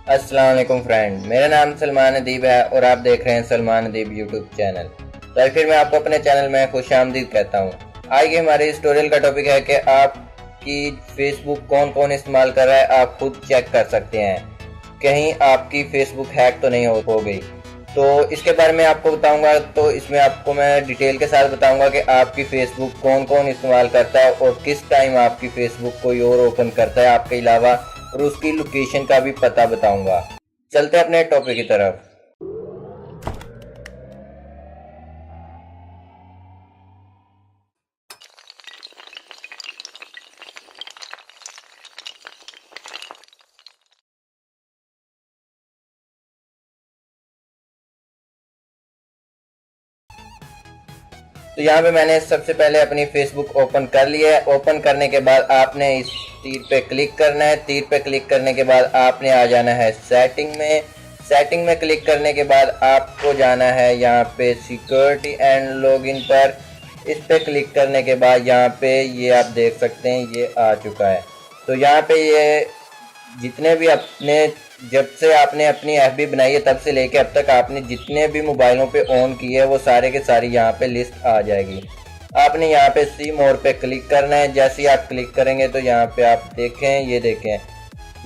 अस्सलाम वालेकुम फ्रेंड, मेरा नाम सलमान अदीब है और आप देख रहे हैं सलमान अदीब यूट्यूब चैनल। तो फिर मैं आपको अपने चैनल में खुशामदीद कहता हूँ। आज के हमारे इस ट्यूटोरियल का टॉपिक है कि आपकी फेसबुक कौन कौन इस्तेमाल कर रहा है, आप खुद चेक कर सकते हैं कहीं आपकी फेसबुक हैक तो नहीं हो गई। तो इसके बारे में आपको बताऊंगा। तो इसमें आपको मैं डिटेल के साथ बताऊंगा कि आपकी फेसबुक कौन कौन इस्तेमाल करता है और किस टाइम आपकी फेसबुक कोई और ओपन करता है आपके अलावा, और उसकी लोकेशन का भी पता बताऊंगा। चलते हैं अपने टॉपिक की तरफ। तो यहाँ पे मैंने सबसे पहले अपनी फेसबुक ओपन कर ली है। ओपन करने के बाद आपने इस तीर पे क्लिक करना है। तीर पे क्लिक करने के बाद आपने आ जाना है सेटिंग में। सेटिंग में क्लिक करने के बाद आपको जाना है यहाँ पे सिक्योरिटी एंड लॉगिन पर। इस पे क्लिक करने के बाद यहाँ पे ये आप देख सकते हैं ये आ चुका है। तो यहाँ पे ये जितने भी अपने जब से आपने अपनी एफबी बनाई है तब से लेके अब तक आपने जितने भी मोबाइलों पे ऑन किए है वो सारे के सारी यहाँ पे लिस्ट आ जाएगी। आपने यहाँ पे सी मोर पे क्लिक करना है। जैसे ही आप क्लिक करेंगे तो यहाँ पे आप देखें, ये देखें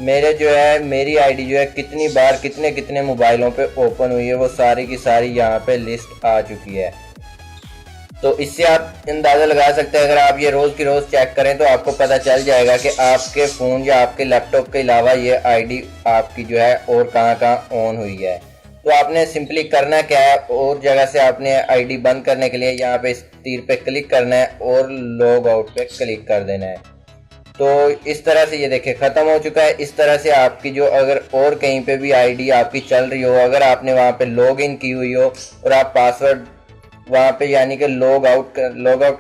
मेरे जो है मेरी आईडी जो है कितनी बार कितने कितने मोबाइलों पे ओपन हुई है वो सारी की सारी यहाँ पे लिस्ट आ चुकी है। तो इससे आप अंदाज़ा लगा सकते हैं, अगर आप ये रोज़ की रोज़ चेक करें तो आपको पता चल जाएगा कि आपके फ़ोन या आपके लैपटॉप के अलावा ये आईडी आपकी जो है और कहाँ कहाँ ऑन हुई है। तो आपने सिंपली करना क्या है, और जगह से आपने आईडी बंद करने के लिए यहाँ पे इस तीर पे क्लिक करना है और लॉग आउट पे क्लिक कर देना है। तो इस तरह से ये देखिए ख़त्म हो चुका है। इस तरह से आपकी जो अगर और कहीं पे भी आईडी आपकी चल रही हो, अगर आपने वहाँ पे लॉग इन की हुई हो और आप पासवर्ड वहाँ पे यानी कि लॉग आउट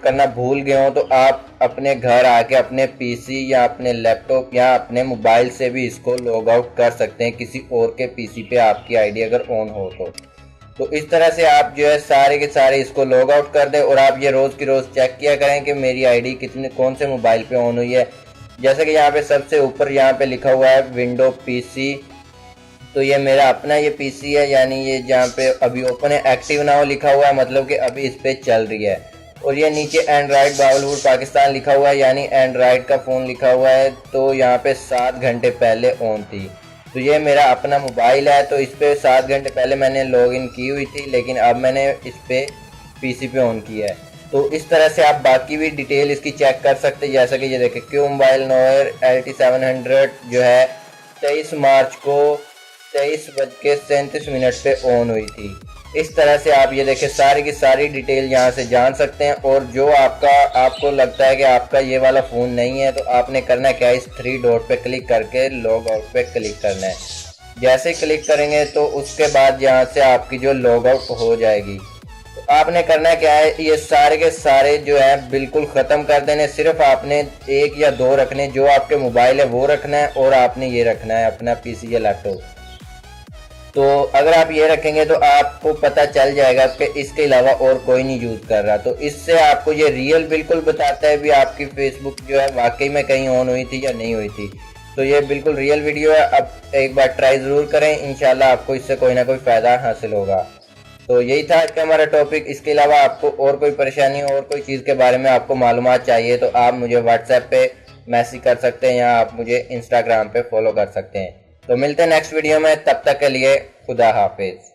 करना भूल गए हो, तो आप अपने घर आके अपने पीसी या अपने लैपटॉप या अपने मोबाइल से भी इसको लॉग आउट कर सकते हैं किसी और के पीसी पे आपकी आईडी अगर ऑन हो तो इस तरह से आप जो है सारे के सारे इसको लॉग आउट कर दें और आप ये रोज़ की रोज़ चेक किया करें कि मेरी आईडी कितने कौन से मोबाइल पे ऑन हुई है। जैसे कि यहाँ पे सबसे ऊपर यहाँ पे लिखा हुआ है विंडो पीसी, तो ये मेरा अपना ये पीसी है, यानी ये जहाँ पे अभी ओपन है एक्टिव नाउ लिखा हुआ है, मतलब कि अभी इस पे चल रही है। और ये नीचे एंड्रॉयड बावलपुर पाकिस्तान लिखा हुआ है, यानी एंड्रॉयड का फ़ोन लिखा हुआ है। तो यहाँ पे 7 घंटे पहले ऑन थी। तो ये मेरा अपना मोबाइल है, तो इस पर 7 घंटे पहले मैंने लॉगिन की हुई थी, लेकिन अब मैंने इस पर पीसी पे ऑन किया है। तो इस तरह से आप बाकी भी डिटेल इसकी चेक कर सकते हैं। जैसा कि ये देखें क्यू मोबाइल नोयर LT700 जो है 23 मार्च को 23:37 पे ऑन हुई थी। इस तरह से आप ये देखें सारी की सारी डिटेल यहाँ से जान सकते हैं। और जो आपको लगता है कि आपका ये वाला फ़ोन नहीं है, तो आपने करना क्या है, इस 3 डॉट पे क्लिक करके लॉग आउट पे क्लिक करना है। जैसे क्लिक करेंगे तो उसके बाद यहाँ से आपकी जो लॉग आउट हो जाएगी। तो आपने करना क्या है, ये सारे के सारे जो है बिल्कुल ख़त्म कर देने। सिर्फ आपने 1 या 2 रखने, जो आपके मोबाइल है वो रखना है और आपने ये रखना है अपना पीसी या लैपटॉप। तो अगर आप ये रखेंगे तो आपको पता चल जाएगा कि इसके अलावा और कोई नहीं यूज़ कर रहा। तो इससे आपको ये रियल बिल्कुल बताता है भी आपकी फेसबुक जो है वाकई में कहीं ऑन हुई थी या नहीं हुई थी। तो ये बिल्कुल रियल वीडियो है। अब एक बार ट्राई ज़रूर करें, इंशाल्लाह आपको इससे कोई ना कोई फ़ायदा हासिल होगा। तो यही था आज का हमारा टॉपिक। इसके अलावा आपको और कोई परेशानी और कोई चीज़ के बारे में आपको मालूमात चाहिए तो आप मुझे व्हाट्सएप पे मैसेज कर सकते हैं या आप मुझे इंस्टाग्राम पे फॉलो कर सकते हैं। तो मिलते हैं नेक्स्ट वीडियो में, तब तक के लिए खुदा हाफिज।